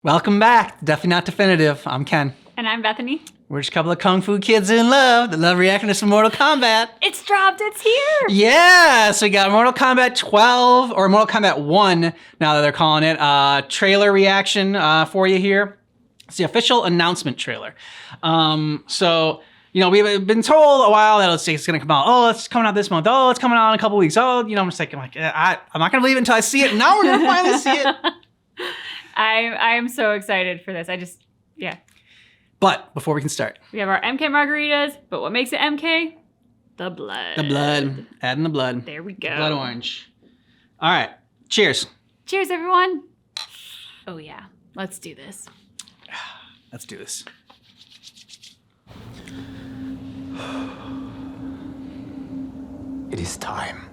Welcome back. Definitely Not Definitive. I'm Ken. And I'm Bethany. We're just a couple of kung fu kids in love that love reacting to some Mortal Kombat. It's dropped. It's here. Yeah. So we got Mortal Kombat 12 or Mortal Kombat 1 now that they're calling it. Trailer reaction for you here. It's the official announcement trailer. We've been told a while that it's going to come out. Oh, it's coming out this month. Oh, it's coming out in a couple weeks. Oh, I'm just thinking I'm not going to believe it until I see it. Now we're going to finally see it. I am so excited for this. But before we can start, we have our MK margaritas, but what makes it MK? The blood. The blood. Adding the blood. There we go. The blood orange. All right. Cheers. Cheers, everyone. Oh, yeah. Let's do this. Let's do this. It is time.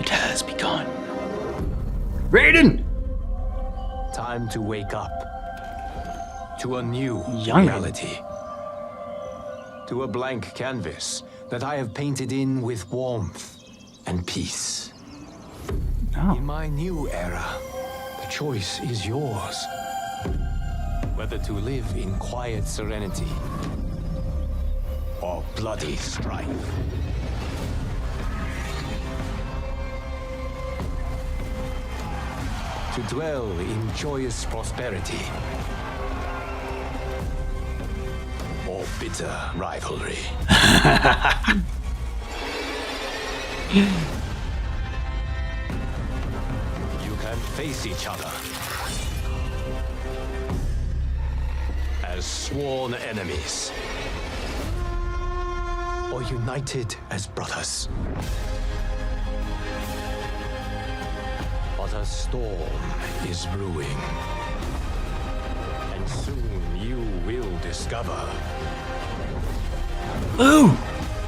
It has begun. Raiden! Time to wake up to a new Young reality. To a blank canvas that I have painted in with warmth and peace. Oh. In my new era, the choice is yours. Whether to live in quiet serenity or bloody strife. To dwell in joyous prosperity or bitter rivalry. You can face each other as sworn enemies or united as brothers. But a storm is brewing, and soon you will discover Ooh!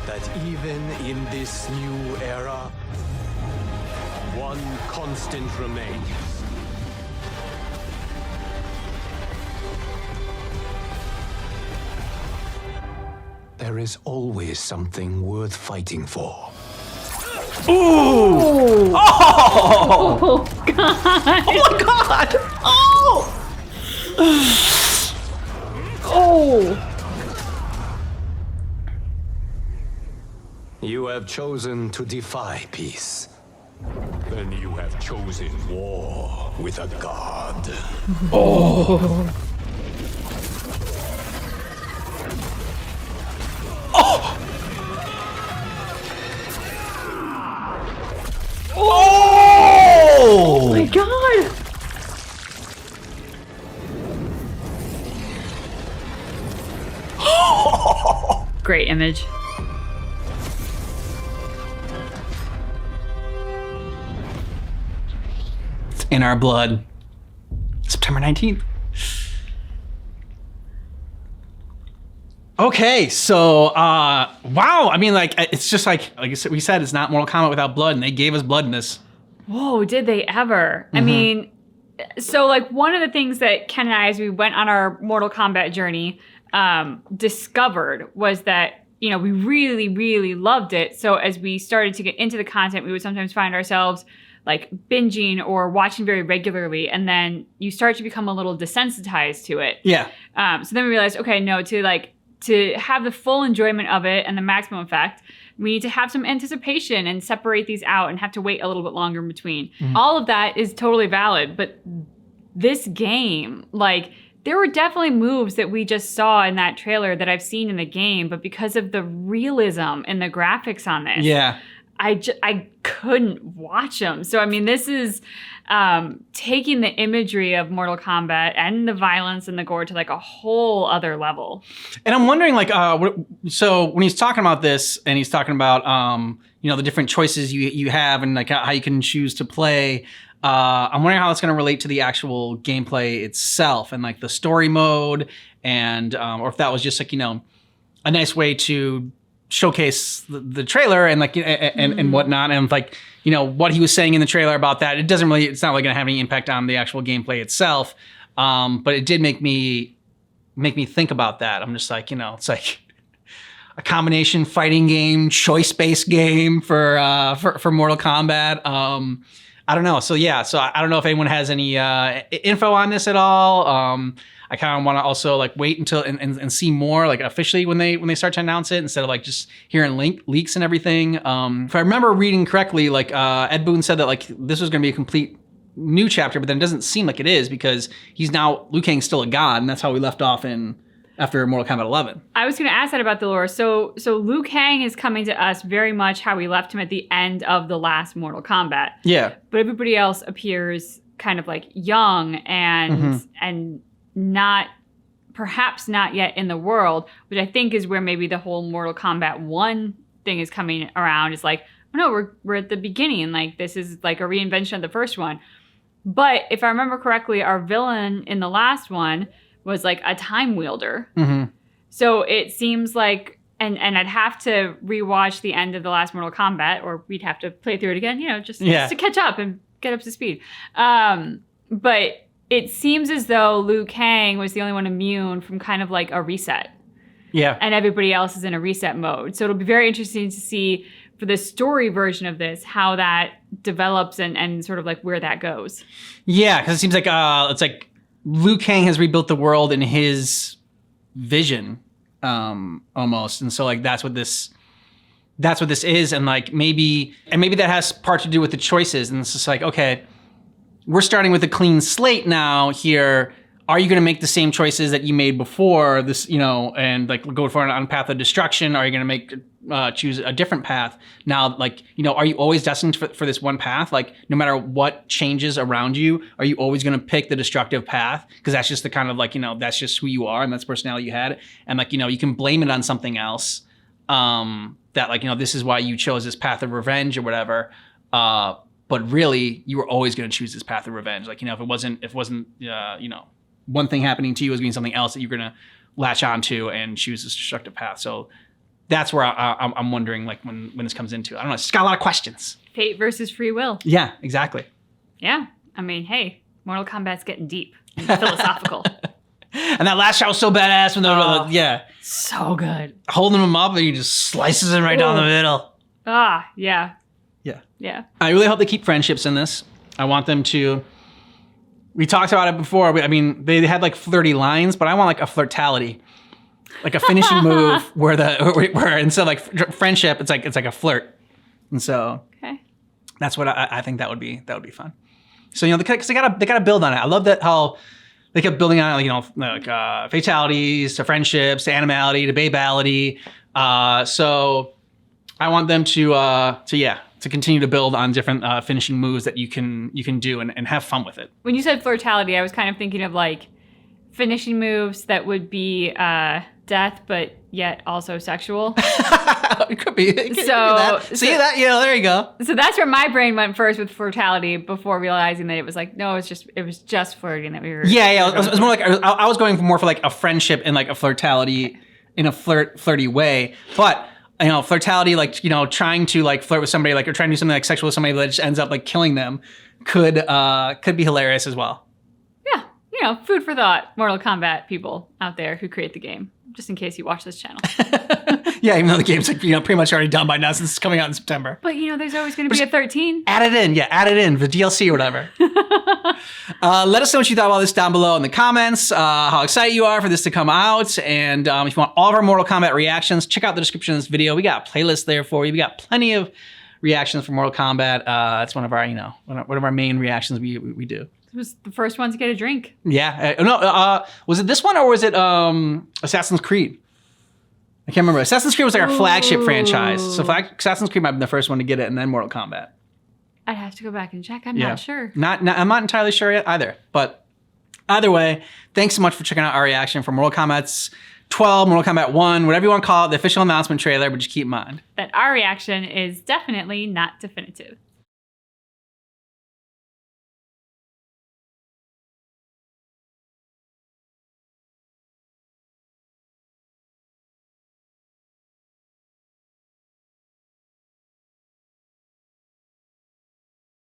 that even in this new era, one constant remains. There is always something worth fighting for. Ooh! Oh! Oh, God. Oh, my God! Oh! Oh. You have chosen to defy peace. Then you have chosen war with a god. Oh! Oh! Oh my God. Great image. It's in our blood. September 19th. Okay, so wow. I mean, like, it's just like I said, we said, it's not Mortal Kombat without blood, and they gave us blood in this. Whoa, did they ever? I mean, so like one of the things that Ken and I, as we went on our Mortal Kombat journey, discovered was that, we really, really loved it. So as we started to get into the content, we would sometimes find ourselves like binging or watching very regularly, and then you start to become a little desensitized to it. Yeah. So then we realized, okay, no, to have the full enjoyment of it and the maximum effect, we need to have some anticipation and separate these out and have to wait a little bit longer in between. All of that is totally valid, but this game, like, there were definitely moves that we just saw in that trailer that I've seen in the game, but because of the realism and the graphics on this, Yeah. I couldn't watch them. So, I mean, this is taking the imagery of Mortal Kombat and the violence and the gore to like a whole other level. And I'm wondering, like, so when he's talking about this and he's talking about, the different choices you have and like how you can choose to play, I'm wondering how it's going to relate to the actual gameplay itself and like the story mode and, or if that was just like, a nice way to showcase the trailer and like and whatnot, and like what he was saying in the trailer about that, it's not really going to have any impact on the actual gameplay itself, but it did make me think about that. I'm just like, it's like a combination fighting game, choice-based game for Mortal Kombat. I don't know. So yeah, so I don't know if anyone has any info on this at all. I kind of want to also like wait until and see more like officially when they start to announce it instead of like just hearing leaks and everything. If I remember reading correctly, like Ed Boon said that like this was going to be a complete new chapter, but then it doesn't seem like it is because Liu Kang's still a god, and that's how we left off after Mortal Kombat 11. I was going to ask that about the lore. So Liu Kang is coming to us very much how we left him at the end of the last Mortal Kombat. Yeah. But everybody else appears kind of like young and perhaps not yet in the world, which I think is where maybe the whole Mortal Kombat 1 thing is coming around. It's like, oh no, we're at the beginning. Like this is like a reinvention of the first one. But if I remember correctly, our villain in the last one was like a time wielder. So it seems like, and I'd have to rewatch the end of the last Mortal Kombat, or we'd have to play through it again, just to catch up and get up to speed. But it seems as though Liu Kang was the only one immune from kind of like a reset. Yeah. And everybody else is in a reset mode. So it'll be very interesting to see for the story version of this, how that develops and sort of like where that goes. Yeah, because it seems like it's like Liu Kang has rebuilt the world in his vision, almost, and so like that's what this is, and like maybe that has part to do with the choices, and it's just like, okay, we're starting with a clean slate now here. Are you going to make the same choices that you made before this, and like go for an path of destruction? Are you going to choose a different path now? Like, are you always destined for this one path? Like, no matter what changes around you, are you always going to pick the destructive path? Because that's just the kind of like, that's just who you are and that's the personality you had. And like, you can blame it on something else. That like, this is why you chose this path of revenge or whatever. But really, you were always going to choose this path of revenge. Like, if it wasn't, one thing happening to you as being something else that you're going to latch onto and choose this destructive path. So that's where I'm wondering, like, when this comes into it. I don't know. It's just got a lot of questions. Fate versus free will. Yeah, exactly. Yeah. I mean, hey, Mortal Kombat's getting deep and philosophical. And that last shot was so badass when yeah. So good. Holding him up and he just slices him right down the middle. Yeah. Yeah. Yeah. I really hope they keep friendships in this. I want them to... We talked about it before. I mean, they had like flirty lines, but I want like a flirtality, like a finishing move where instead of like friendship, it's like a flirt, and so that's what I think that would be fun. So because they gotta build on it. I love that how they kept building on it, fatalities to friendships to animality to babality. So I want them to continue to build on different finishing moves that you can do and have fun with it. When you said flirtality, I was kind of thinking of like finishing moves that would be death, but yet also sexual. It could be. See that? There you go. So that's where my brain went first with flirtality before realizing that it was like, no, it was just flirting that we were. Yeah. It was more like I was going more for like a friendship and like a flirtality in a flirty way, but. Flirtality, like, trying to like flirt with somebody, like, or trying to do something like sexual with somebody that just ends up like killing them could be hilarious as well. Yeah. Food for thought, Mortal Kombat people out there who create the game, just in case you watch this channel. Yeah, even though the game's like, pretty much already done by now since it's coming out in September. But, there's always going to be a 13. Add it in, the DLC or whatever. Let us know what you thought about this down below in the comments, how excited you are for this to come out. And if you want all of our Mortal Kombat reactions, check out the description of this video. We got a playlist there for you. We got plenty of reactions for Mortal Kombat. It's one of our, one of our main reactions we do. It was the first one to get a drink. Yeah. Was it this one or was it Assassin's Creed? I can't remember. Assassin's Creed was like our flagship franchise. So Assassin's Creed might have been the first one to get it and then Mortal Kombat. I'd have to go back and check. I'm not sure. I'm not entirely sure yet either. But either way, thanks so much for checking out our reaction for Mortal Kombat 12, Mortal Kombat 1, whatever you want to call it, the official announcement trailer, but just keep in mind that our reaction is definitely not definitive.